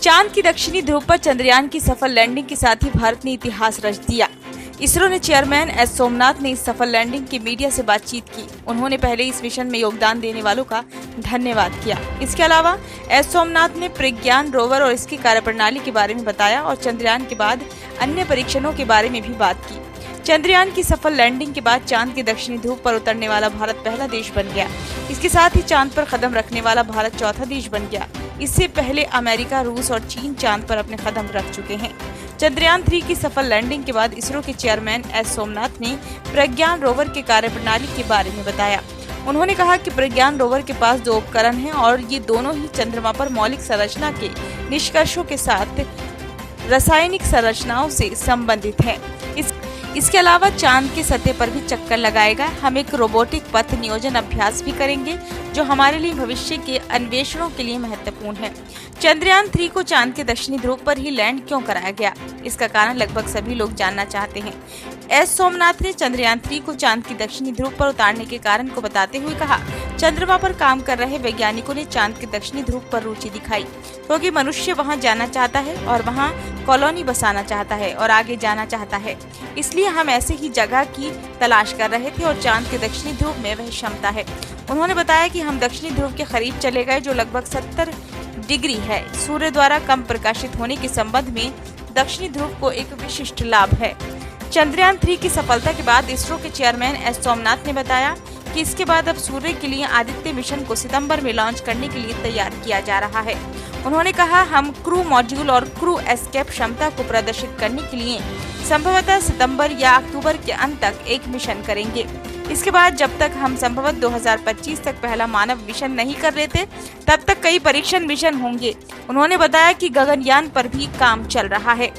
चांद की दक्षिणी ध्रुव पर चंद्रयान की सफल लैंडिंग के साथ ही भारत ने इतिहास रच दिया। इसरो ने चेयरमैन एस सोमनाथ ने इस सफल लैंडिंग की मीडिया से बातचीत की। उन्होंने पहले इस मिशन में योगदान देने वालों का धन्यवाद किया। इसके अलावा एस सोमनाथ ने प्रज्ञान रोवर और इसकी कार्यप्रणाली के बारे में बताया और चंद्रयान के बाद अन्य परीक्षणों के बारे में भी बात की। चंद्रयान की सफल लैंडिंग के बाद चांद के दक्षिणी ध्रुव पर उतरने वाला भारत पहला देश बन गया। इसके साथ ही चांद पर कदम रखने वाला भारत चौथा देश बन गया। इससे पहले अमेरिका, रूस और चीन चांद पर अपने कदम रख चुके हैं। चंद्रयान 3 की सफल लैंडिंग के बाद इसरो के चेयरमैन एस सोमनाथ ने प्रज्ञान रोवर के कार्यप्रणाली के बारे में बताया। उन्होंने कहा कि प्रज्ञान रोवर के पास 2 उपकरण हैं और ये दोनों ही चंद्रमा पर मौलिक संरचना के निष्कर्षों के साथ रासायनिक संरचनाओं से संबंधित है। इसके अलावा चांद के सतह पर भी चक्कर लगाएगा। हम एक रोबोटिक पथ नियोजन अभ्यास भी करेंगे जो हमारे लिए भविष्य के अन्वेषणों के लिए महत्वपूर्ण है। चंद्रयान 3 को चांद के दक्षिणी ध्रुव पर ही लैंड क्यों कराया गया, इसका कारण लगभग सभी लोग जानना चाहते हैं। एस सोमनाथ ने चंद्रयान 3 को चांद की दक्षिणी ध्रुव पर उतारने के कारण को बताते हुए कहा, चंद्रमा पर काम कर रहे वैज्ञानिकों ने चांद के दक्षिणी ध्रुव पर रुचि दिखाई क्योंकि मनुष्य वहां जाना चाहता है और वहां कॉलोनी बसाना चाहता है और आगे जाना चाहता है। इसलिए हम ऐसे ही जगह की तलाश कर रहे थे और चांद के दक्षिणी ध्रुव में वह क्षमता है। उन्होंने बताया कि हम दक्षिणी ध्रुव के करीब चले गए जो लगभग 70 डिग्री है। सूर्य द्वारा कम प्रकाशित होने के संबंध में दक्षिणी ध्रुव को एक विशिष्ट लाभ है। चंद्रयान 3 की सफलता के बाद इसरो के चेयरमैन एस सोमनाथ ने बताया कि इसके बाद अब सूर्य के लिए आदित्य मिशन को सितंबर में लॉन्च करने के लिए तैयार किया जा रहा है। उन्होंने कहा, हम क्रू मॉड्यूल और क्रू एस्केप क्षमता को प्रदर्शित करने के लिए संभवतः सितंबर या अक्टूबर के अंत तक एक मिशन करेंगे। इसके बाद जब तक हम संभवतः 2025 तक पहला मानव मिशन नहीं कर लेते तब तक कई परीक्षण मिशन होंगे। उन्होंने बताया कि गगनयान पर भी काम चल रहा है।